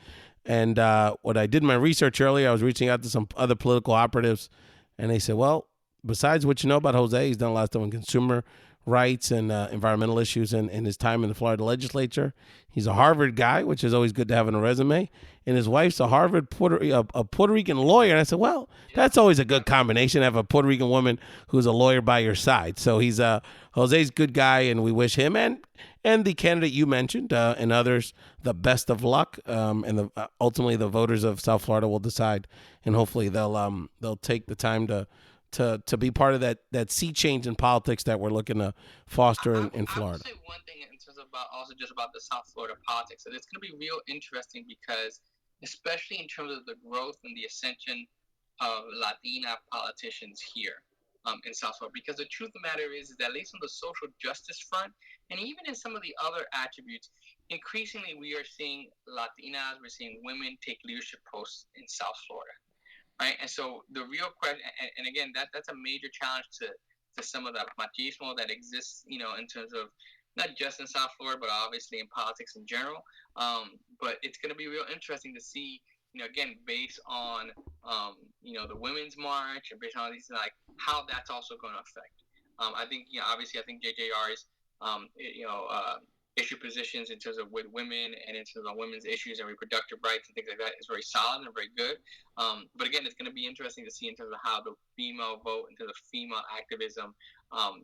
And what I did in my research earlier, I was reaching out to some other political operatives, and they said, well, besides what you know about Jose, he's done a lot of stuff on consumer rights and environmental issues in his time in the Florida legislature. He's a Harvard guy, which is always good to have on a resume. And his wife's a Puerto Rican lawyer. And I said, well, that's always a good combination to have a Puerto Rican woman who's a lawyer by your side. So he's Jose's a good guy, and we wish him and the candidate you mentioned and others the best of luck. And ultimately the voters of South Florida will decide, and hopefully they'll take the time to be part of that sea change in politics that we're looking to foster in Florida. I would say one thing in terms of about the South Florida politics, that it's going to be real interesting because, especially in terms of the growth and the ascension of Latina politicians here in South Florida, because the truth of the matter is that at least on the social justice front, and even in some of the other attributes, increasingly we are seeing Latinas, we're seeing women take leadership posts in South Florida. Right, and so the real question, and again, that's a major challenge to some of the machismo that exists, in terms of not just in South Florida, but obviously in politics in general. But it's going to be real interesting to see, again, based on, the Women's March and based on these, like how that's also going to affect. I think, obviously, I think JJR's, issue positions in terms of with women and in terms of women's issues and reproductive rights and things like that is very solid and very good. But again, it's going to be interesting to see in terms of how the female vote, in terms of female activism,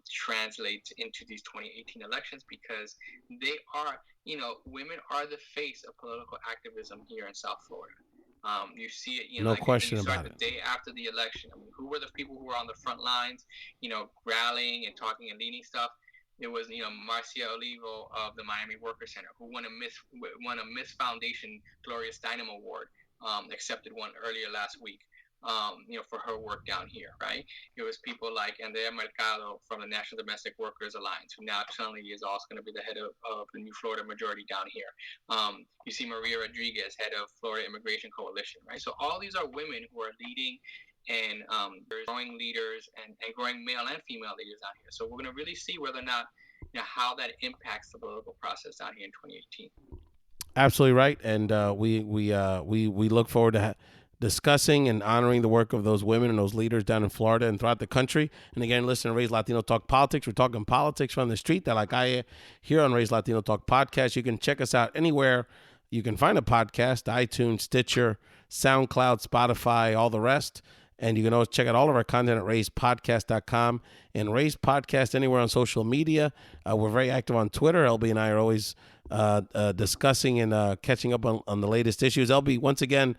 translates into these 2018 elections, because they are, women are the face of political activism here in South Florida. You see it, no question about it. The day after the election, I mean, who were the people who were on the front lines, rallying and talking and leading stuff? It was, Marcia Olivo of the Miami Workers Center, who won a Miss Foundation Gloria Steinem Award, accepted one earlier last week, for her work down here, right? It was people like Andrea Mercado from the National Domestic Workers Alliance, who now currently is also going to be the head of the New Florida Majority down here. You see Maria Rodriguez, head of Florida Immigration Coalition, right? So all these are women who are leading and growing leaders and growing male and female leaders out here. So we're going to really see whether or not, how that impacts the political process out here in 2018. Absolutely right, and we look forward discussing and honoring the work of those women and those leaders down in Florida and throughout the country. And again, listen to Ray's Latino Talk Politics. We're talking politics from the street, that like I here on Ray's Latino Talk Podcast. You can check us out anywhere you can find a podcast: iTunes, Stitcher, SoundCloud, Spotify, all the rest. And you can always check out all of our content at rayspodcast.com and Ray's Podcast anywhere on social media. We're very active on Twitter. LB and I are always discussing and catching up on the latest issues. LB, once again,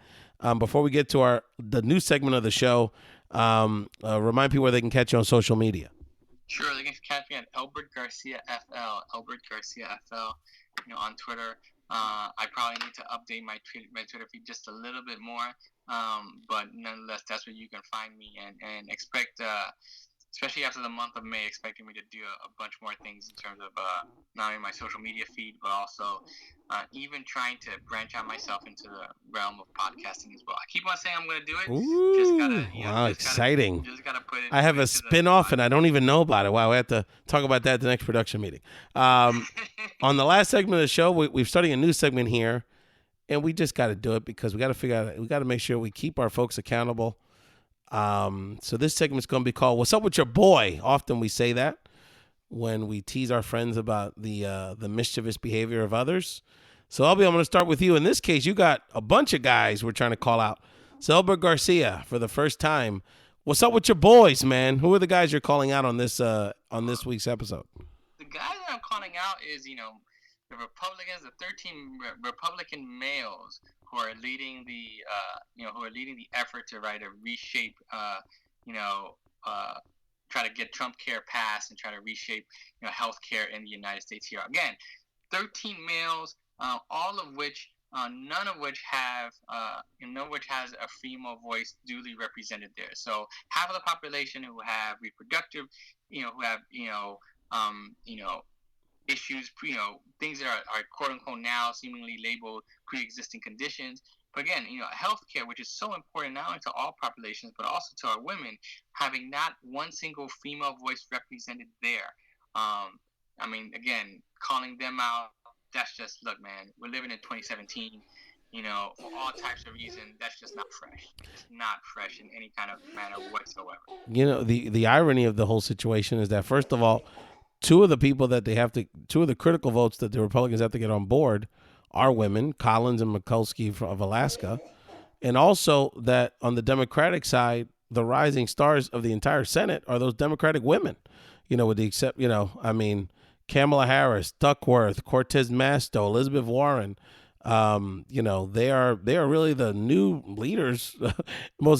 before we get to the new segment of the show, remind people where they can catch you on social media. Sure, they can catch me at Elbert Garcia FL, Elbert Garcia FL, on Twitter. I probably need to update my Twitter feed just a little bit more, but nonetheless, that's where you can find me, and expect, especially after the month of May, expecting me to do a bunch more things in terms of not only my social media feed, but also even trying to branch out myself into the realm of podcasting as well. I keep on saying I'm going to do it. Ooh, just gotta, wow, exciting. Just gotta put it. I have a spin-off, and I don't even know about it. Wow, we have to talk about that at the next production meeting. On the last segment of the show, we're starting a new segment here, and we just got to do it because we got to figure out, we got to make sure we keep our folks accountable. So this segment's going to be called "What's Up with Your Boy?" Often we say that when we tease our friends about the mischievous behavior of others. So I'm going to start with you. In this case, you got a bunch of guys we're trying to call out. So Elbert Garcia, for the first time, what's up with your boys, man? Who are the guys you're calling out on this week's episode? The guy that I'm calling out is, the Republicans, the 13 Republican males who are leading the effort to try to reshape, try to get Trump care passed and try to reshape, health care in the United States here. Again, 13 males, all of which, none of which has a female voice duly represented there. So half of the population who have reproductive, issues, things that are quote unquote now seemingly labeled pre-existing conditions. But again, healthcare, which is so important not only to all populations but also to our women, having not one single female voice represented there. Again, calling them out, that's just, look, man, we're living in 2017. For all types of reasons, that's just not fresh. It's not fresh in any kind of manner whatsoever. The irony of the whole situation is that, first of all, two of the critical votes that the Republicans have to get on board are women, Collins and Mikulski of Alaska. And also that on the Democratic side, the rising stars of the entire Senate are those Democratic women, with the Kamala Harris, Duckworth, Cortez Masto, Elizabeth Warren. They are really the new leaders, some of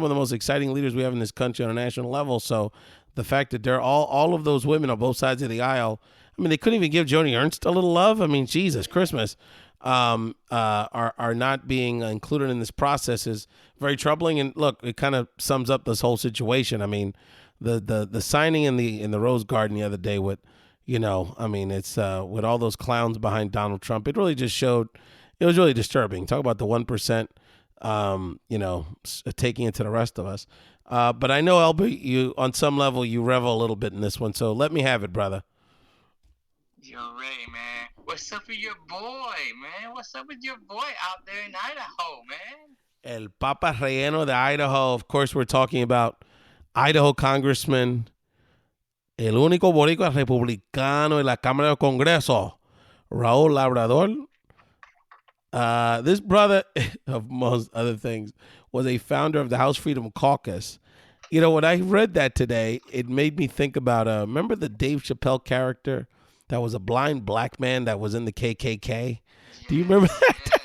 the most exciting leaders we have in this country on a national level. So the fact that they're all of those women on both sides of the aisle, they couldn't even give Joni Ernst a little love. Jesus, Christmas, are not being included in this process is very troubling. And look, it kind of sums up this whole situation. The signing in the Rose Garden the other day with, it's with all those clowns behind Donald Trump. It really just showed, it was really disturbing. Talk about the 1%, taking it to the rest of us. But I know, Elbert, you, on some level, you revel a little bit in this one. So let me have it, brother. Yo, Ray, man. What's up with your boy, man? What's up with your boy out there in Idaho, man? El Papa Relleno de Idaho. Of course, we're talking about Idaho Congressman, el único boricua republicano en la Cámara del Congreso, Raul Labrador. This brother, of most other things, was a founder of the House Freedom Caucus. When I read that today, it made me think about, remember the Dave Chappelle character that was a blind black man that was in the KKK? Do you remember that? Yes.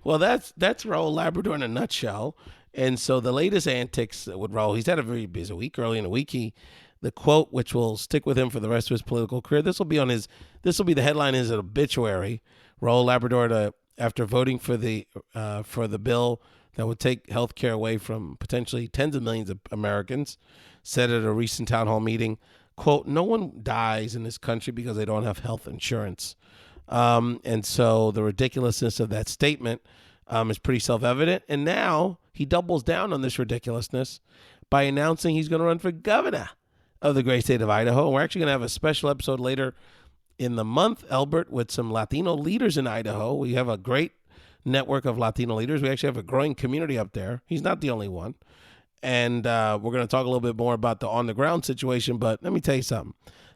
Well, that's Raul Labrador in a nutshell. And so the latest antics with Raul, he's had a very busy week. Early in the week, the quote, which will stick with him for the rest of his political career, this will be the headline in his obituary. Raul Labrador, after voting for the bill that would take health care away from potentially tens of millions of Americans, said at a recent town hall meeting, quote, "No one dies in this country because they don't have health insurance." And so the ridiculousness of that statement is pretty self-evident. And now he doubles down on this ridiculousness by announcing he's going to run for governor of the great state of Idaho. And we're actually going to have a special episode later in the month, Elbert, with some Latino leaders in Idaho. We have a great network of Latino leaders. We actually have a growing community up there. He's not the only one. And we're going to talk a little bit more about the on-the-ground situation. But let me tell you something.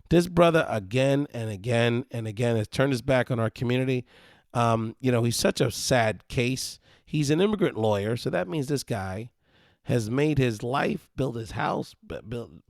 This brother, again and again and again, has turned his back on our community. He's such a sad case. He's an immigrant lawyer, so that means this guy has made his life, built his house,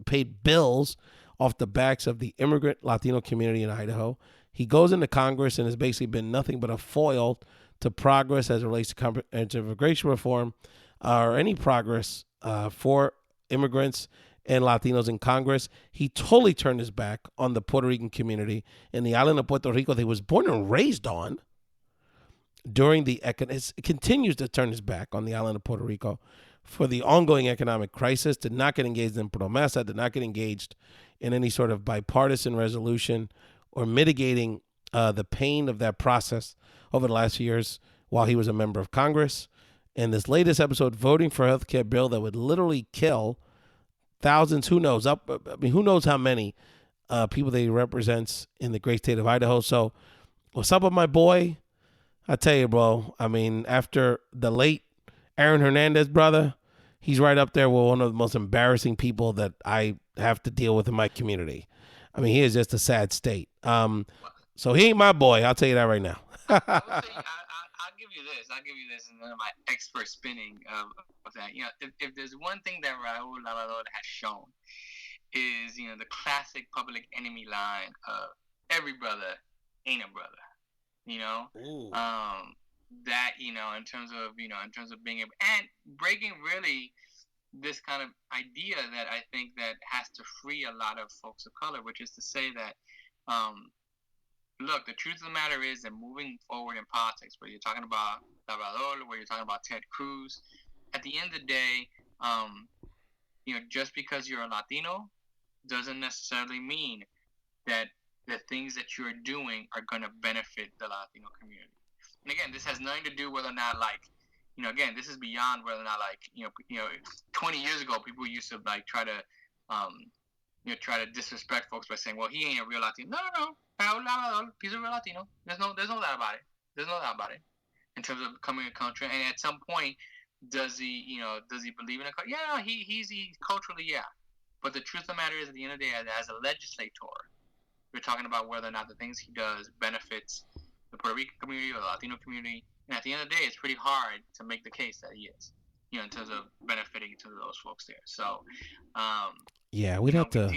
paid bills off the backs of the immigrant Latino community in Idaho. He goes into Congress and has basically been nothing but a foil to progress as it relates to immigration reform or any progress for immigrants and Latinos in Congress. He totally turned his back on the Puerto Rican community in the island of Puerto Rico that he was born and raised on. It continues to turn his back on the island of Puerto Rico for the ongoing economic crisis, to not get engaged in promesa, to not get engaged in any sort of bipartisan resolution or mitigating the pain of that process over the last few years while he was a member of Congress. And this latest episode, voting for a health care bill that would literally kill thousands, who knows how many people that he represents in the great state of Idaho. So what's up with my boy? I tell you, bro, after the late Aaron Hernandez brother, he's right up there with one of the most embarrassing people that I have to deal with in my community. He is just a sad state. So he ain't my boy. I'll tell you that right now. I'll give you this, and then my expert spinning of that. If there's one thing that Raul Lavador has shown is, the classic public enemy line of every brother ain't a brother. That in terms of being able and breaking really this kind of idea that I think that has to free a lot of folks of color, which is to say that look, the truth of the matter is that moving forward in politics, where you're talking about Salvador, where you're talking about Ted Cruz, at the end of the day, just because you're a Latino doesn't necessarily mean that the things that you're doing are going to benefit the Latino community. And again, this has nothing to do whether or not, again, this is beyond whether or not, 20 years ago, people used to try to disrespect folks by saying, well, he ain't a real Latino. No. He's a real Latino. There's no doubt about it. There's no doubt about it. In terms of becoming a country, and at some point, does he believe in a country? Yeah, he's culturally, yeah. But the truth of the matter is, at the end of the day, as a legislator, we're talking about whether or not the things he does benefits the Puerto Rican community or the Latino community. And at the end of the day, it's pretty hard to make the case that he is, in terms of benefiting to those folks there. So, we'd have to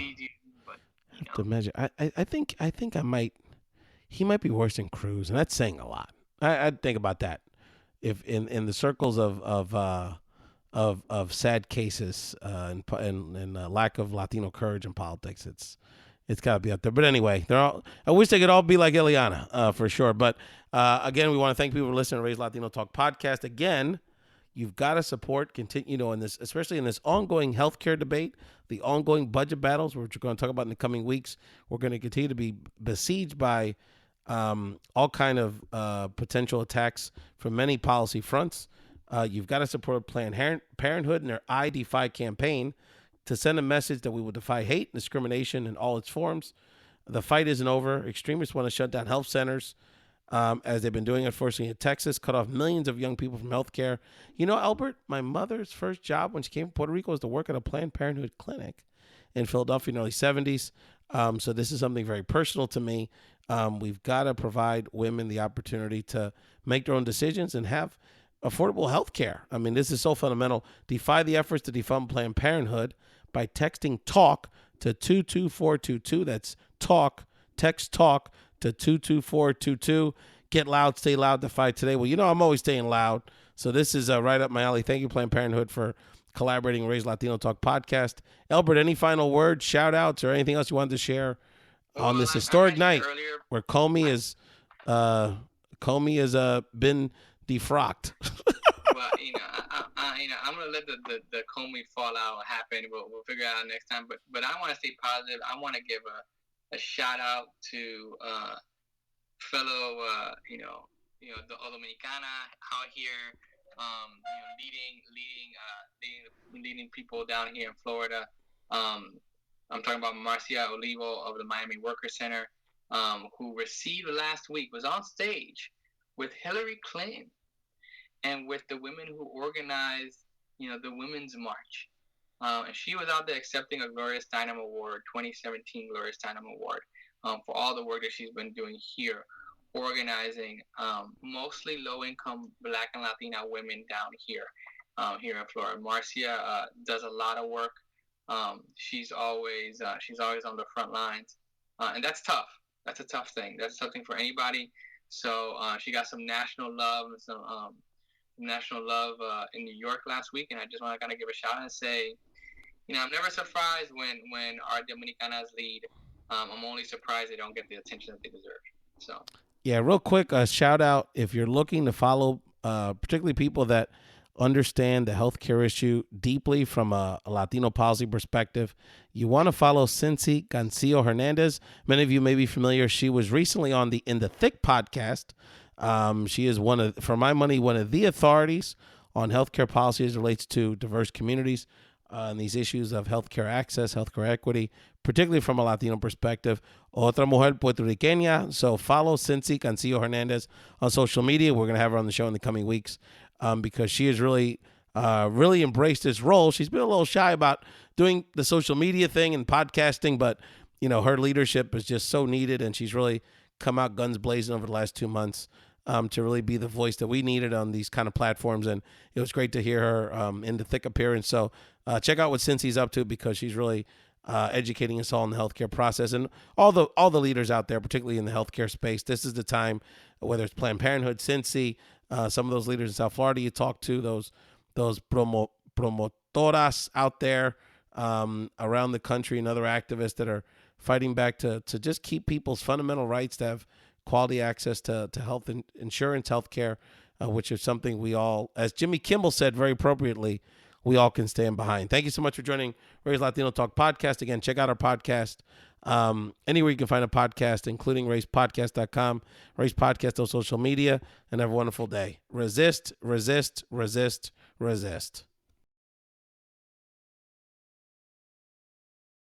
measure. I think he might be worse than Cruz, and that's saying a lot. I'd think about that. If in the circles of sad cases and lack of Latino courage in politics, it's got to be up there. But anyway, I wish they could all be like Ileana, for sure. But again, we want to thank people for listening to Ray's Latino Talk podcast. Again, you've got to support, continue, in this, especially in this ongoing healthcare debate, the ongoing budget battles, which we're going to talk about in the coming weeks. We're going to continue to be besieged by all kind of potential attacks from many policy fronts. You've got to support Planned Parenthood and their I Defy campaign to send a message that we will defy hate and discrimination in all its forms. The fight isn't over. Extremists want to shut down health centers, as they've been doing, unfortunately, in Texas, cut off millions of young people from health care. Albert, my mother's first job when she came from Puerto Rico was to work at a Planned Parenthood clinic in Philadelphia in the early 70s. So this is something very personal to me. We've got to provide women the opportunity to make their own decisions and have affordable health care. This is so fundamental. Defy the efforts to defund Planned Parenthood by texting TALK to 22422. That's TALK. Text TALK to 22422. Get loud, stay loud, defy today. Well, I'm always staying loud. So this is right up my alley. Thank you, Planned Parenthood, for collaborating with Ray's Latino Talk podcast. Elbert, any final words, shout outs, or anything else you wanted to share on this historic night where Comey has been defrocked? Well, I'm gonna let the Comey fallout happen. We'll figure it out next time. But I want to stay positive. I want to give a shout out to fellow the Dominicana out here, leading people down here in Florida. I'm talking about Marcia Olivo of the Miami Worker Center, who received last week, was on stage with Hillary Clinton and with the women who organized, the Women's March. And she was out there accepting a Gloria Steinem Award, 2017 Gloria Steinem Award, for all the work that she's been doing here, organizing mostly low-income Black and Latina women down here in Florida. Marcia does a lot of work. She's always on the front lines, and that's tough. That's a tough thing. That's something for anybody. So she got some national love, in New York last week, and I just want to kind of give a shout out and say, I'm never surprised when our Dominicanas lead. I'm only surprised they don't get the attention that they deserve. So. Yeah, real quick, a shout out if you're looking to follow, particularly people that understand the healthcare issue deeply from a Latino policy perspective. You want to follow Cincy Gancio Hernandez. Many of you may be familiar. She was recently on the In the Thick podcast. She is for my money, one of the authorities on healthcare policy as it relates to diverse communities and these issues of healthcare access, healthcare equity, particularly from a Latino perspective. Otra mujer puertorriqueña. So follow Cincy Gancio Hernandez on social media. We're going to have her on the show in the coming weeks because she has really embraced this role. She's been a little shy about doing the social media thing and podcasting, but her leadership is just so needed, and she's really come out guns blazing over the last 2 months to really be the voice that we needed on these kind of platforms. And it was great to hear her in the thick appearance. So check out what Cincy's up to, because she's really educating us all in the healthcare process, and all the leaders out there, particularly in the healthcare space. This is the time, whether it's Planned Parenthood, Cincy, some of those leaders in South Florida you talk to, those promotoras out there around the country, and other activists that are fighting back to just keep people's fundamental rights to have quality access to health insurance, health care, which is something we all, as Jimmy Kimmel said very appropriately, we all can stand behind. Thank you so much for joining Ray's Latino Talk podcast. Again, check out our podcast anywhere you can find a podcast, including rayspodcast.com, Ray's Podcast on social media, and have a wonderful day. Resist, resist, resist, resist.